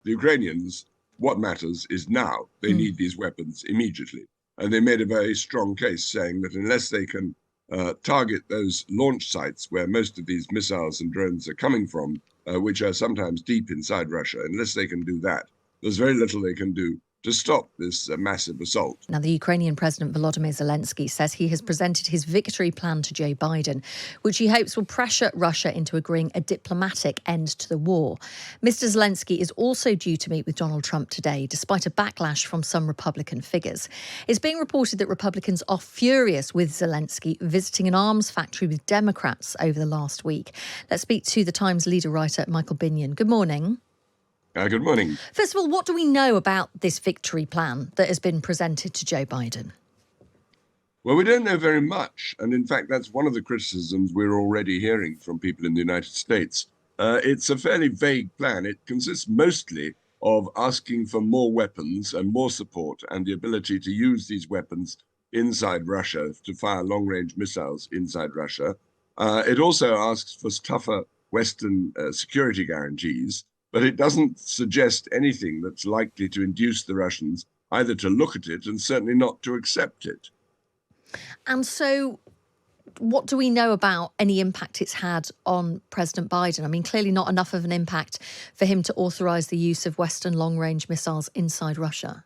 the Ukrainians, what matters is now. They need these weapons immediately. And they made a very strong case saying that unless they can target those launch sites where most of these missiles and drones are coming from, which are sometimes deep inside Russia, unless they can do that, there's very little they can do to stop this massive assault. Now, the Ukrainian President Volodymyr Zelensky says he has presented his victory plan to Joe Biden, which he hopes will pressure Russia into agreeing a diplomatic end to the war. Mr. Zelensky is also due to meet with Donald Trump today, despite a backlash from some Republican figures. It's being reported that Republicans are furious with Zelensky visiting an arms factory with Democrats over the last week. Let's speak to the Times leader writer Michael Binyon. Good morning. Good morning. First of all, what do we know about this victory plan that has been presented to Joe Biden? Well, we don't know very much. And in fact, that's one of the criticisms we're already hearing from people in the United States. It's a fairly vague plan. It consists mostly of asking for more weapons and more support and the ability to use these weapons inside Russia to fire long-range missiles inside Russia. It also asks for tougher Western security guarantees. But it doesn't suggest anything that's likely to induce the Russians either to look at it and certainly not to accept it. And so what do we know about any impact it's had on President Biden? I mean, clearly not enough of an impact for him to authorise the use of Western long-range missiles inside Russia.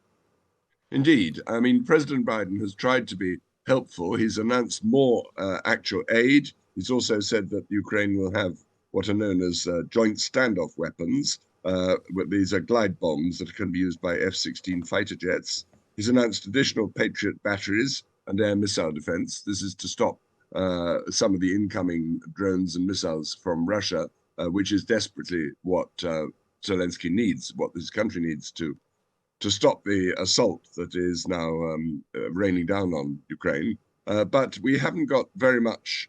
Indeed. I mean, President Biden has tried to be helpful. He's announced more actual aid. He's also said that Ukraine will have what are known as joint standoff weapons. These are glide bombs that can be used by F-16 fighter jets. He's announced additional Patriot batteries and air missile defense. This is to stop some of the incoming drones and missiles from Russia, which is desperately what Zelensky needs, what his country needs to stop the assault that is now raining down on Ukraine. But we haven't got very much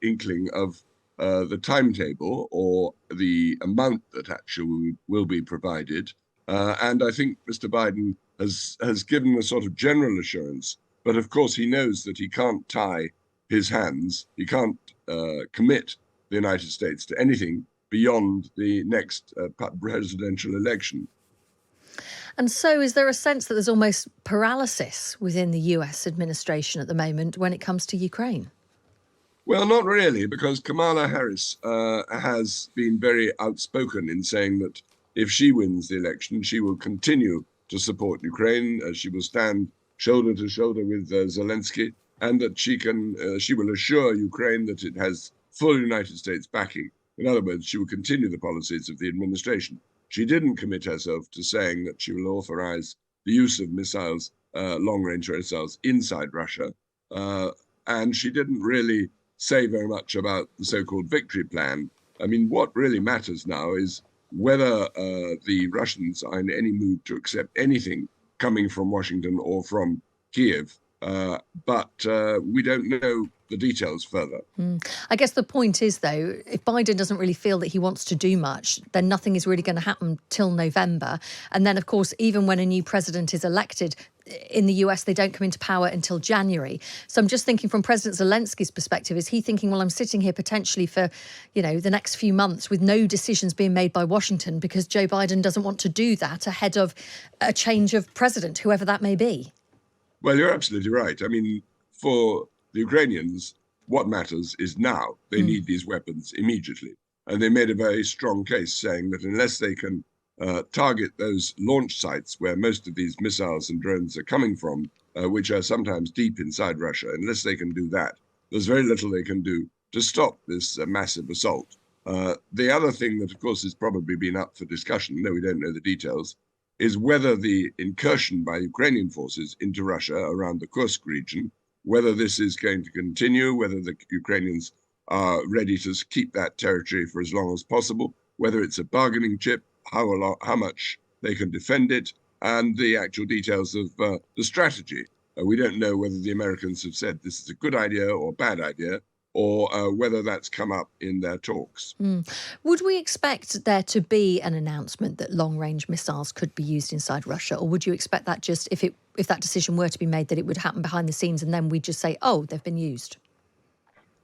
inkling of the timetable or the amount that actually will be provided. And I think Mr. Biden has given a sort of general assurance, but of course he knows that he can't tie his hands, he can't commit the United States to anything beyond the next presidential election. And so is there a sense that there's almost paralysis within the US administration at the moment when it comes to Ukraine? Well, not really, because Kamala Harris has been very outspoken in saying that if she wins the election, she will continue to support Ukraine. She will stand shoulder to shoulder with Zelensky, and that she will assure Ukraine that it has full United States backing. In other words, she will continue the policies of the administration. She didn't commit herself to saying that she will authorize the use of missiles, long-range missiles, inside Russia, and she didn't really say very much about the so-called victory plan. I mean, what really matters now is whether the Russians are in any mood to accept anything coming from Washington or from Kiev. But we don't know the details further. I guess the point is, though, if Biden doesn't really feel that he wants to do much, then nothing is really going to happen till November. And then, of course, even when a new president is elected, in the US, they don't come into power until January. So I'm just thinking from President Zelensky's perspective, is he thinking, well, I'm sitting here potentially for, the next few months with no decisions being made by Washington because Joe Biden doesn't want to do that ahead of a change of president, whoever that may be? Well, you're absolutely right. I mean, for the Ukrainians, what matters is now. They need these weapons immediately. And they made a very strong case saying that unless they can target those launch sites where most of these missiles and drones are coming from, which are sometimes deep inside Russia, unless they can do that, there's very little they can do to stop this massive assault. The other thing that, of course, has probably been up for discussion, though we don't know the details, is whether the incursion by Ukrainian forces into Russia around the Kursk region, whether this is going to continue, whether the Ukrainians are ready to keep that territory for as long as possible, whether it's a bargaining chip, how much they can defend it, and the actual details of the strategy. We don't know whether the Americans have said this is a good idea or a bad idea, or whether that's come up in their talks. Would we expect there to be an announcement that long-range missiles could be used inside Russia, or would you expect that just if that decision were to be made, that it would happen behind the scenes and then we'd just say, oh, they've been used?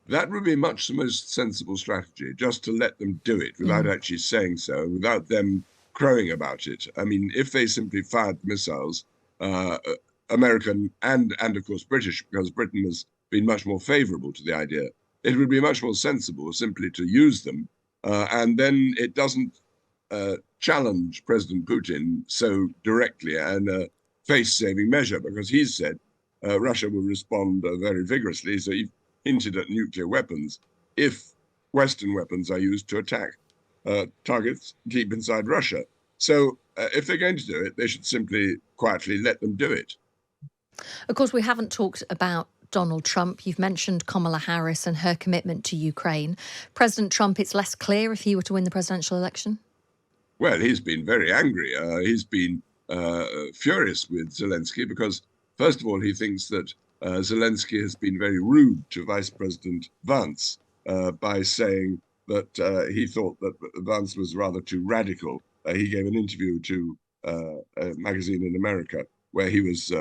That would be much the most sensible strategy, just to let them do it without actually saying so, without them crowing about it. I mean, if they simply fired missiles, American and of course British, because Britain has been much more favorable to the idea, it would be much more sensible simply to use them, and then it doesn't challenge President Putin so directly and a face-saving measure, because he's said Russia will respond very vigorously. So he hinted at nuclear weapons if Western weapons are used to attack targets deep inside Russia. So if they're going to do it, they should simply quietly let them do it. Of course, we haven't talked about Donald Trump. You've mentioned Kamala Harris and her commitment to Ukraine. President Trump, it's less clear if he were to win the presidential election? Well, he's been very angry. He's been furious with Zelensky because, first of all, he thinks that Zelensky has been very rude to Vice President Vance by saying that he thought that Vance was rather too radical. He gave an interview to a magazine in America where he was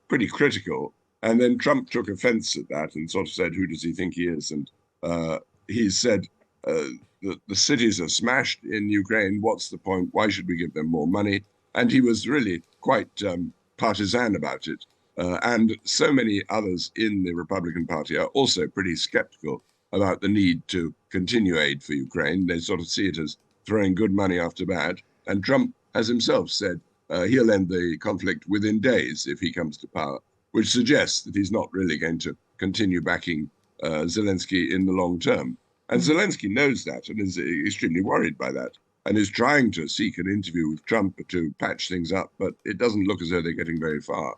pretty critical. And then Trump took offense at that and sort of said, who does he think he is? And he said, the cities are smashed in Ukraine. What's the point? Why should we give them more money? And he was really quite partisan about it. And so many others in the Republican Party are also pretty skeptical about the need to continue aid for Ukraine. They sort of see it as throwing good money after bad. And Trump has himself said he'll end the conflict within days if he comes to power, which suggests that he's not really going to continue backing Zelensky in the long term. And Zelensky knows that and is extremely worried by that and is trying to seek an interview with Trump to patch things up, but it doesn't look as though they're getting very far.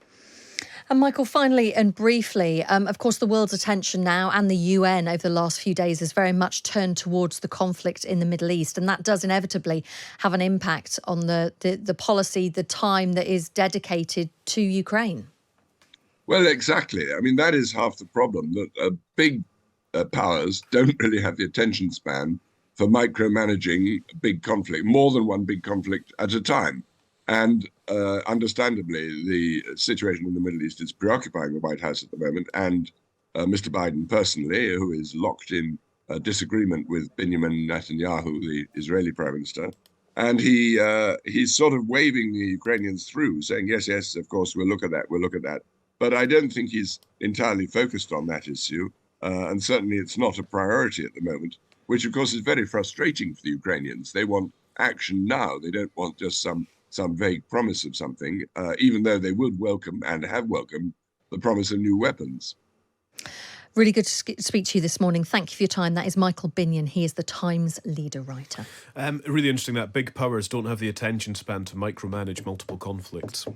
And Michael, finally and briefly, of course, the world's attention now and the UN over the last few days is very much turned towards the conflict in the Middle East. And that does inevitably have an impact on the policy, the time that is dedicated to Ukraine. Well, exactly. I mean, that is half the problem, that big powers don't really have the attention span for micromanaging big conflict, more than one big conflict at a time. And understandably, the situation in the Middle East is preoccupying the White House at the moment, and Mr. Biden personally, who is locked in disagreement with Binyon Netanyahu, the Israeli prime minister. And he's sort of waving the Ukrainians through, saying, yes, yes, of course, we'll look at that, we'll look at that. But I don't think he's entirely focused on that issue. And certainly it's not a priority at the moment, which, of course, is very frustrating for the Ukrainians. They want action now. They don't want just some vague promise of something, even though they would welcome and have welcomed the promise of new weapons. Really good to speak to you this morning. Thank you for your time. That is Michael Binyon. He is the Times leader writer. Really interesting that big powers don't have the attention span to micromanage multiple conflicts.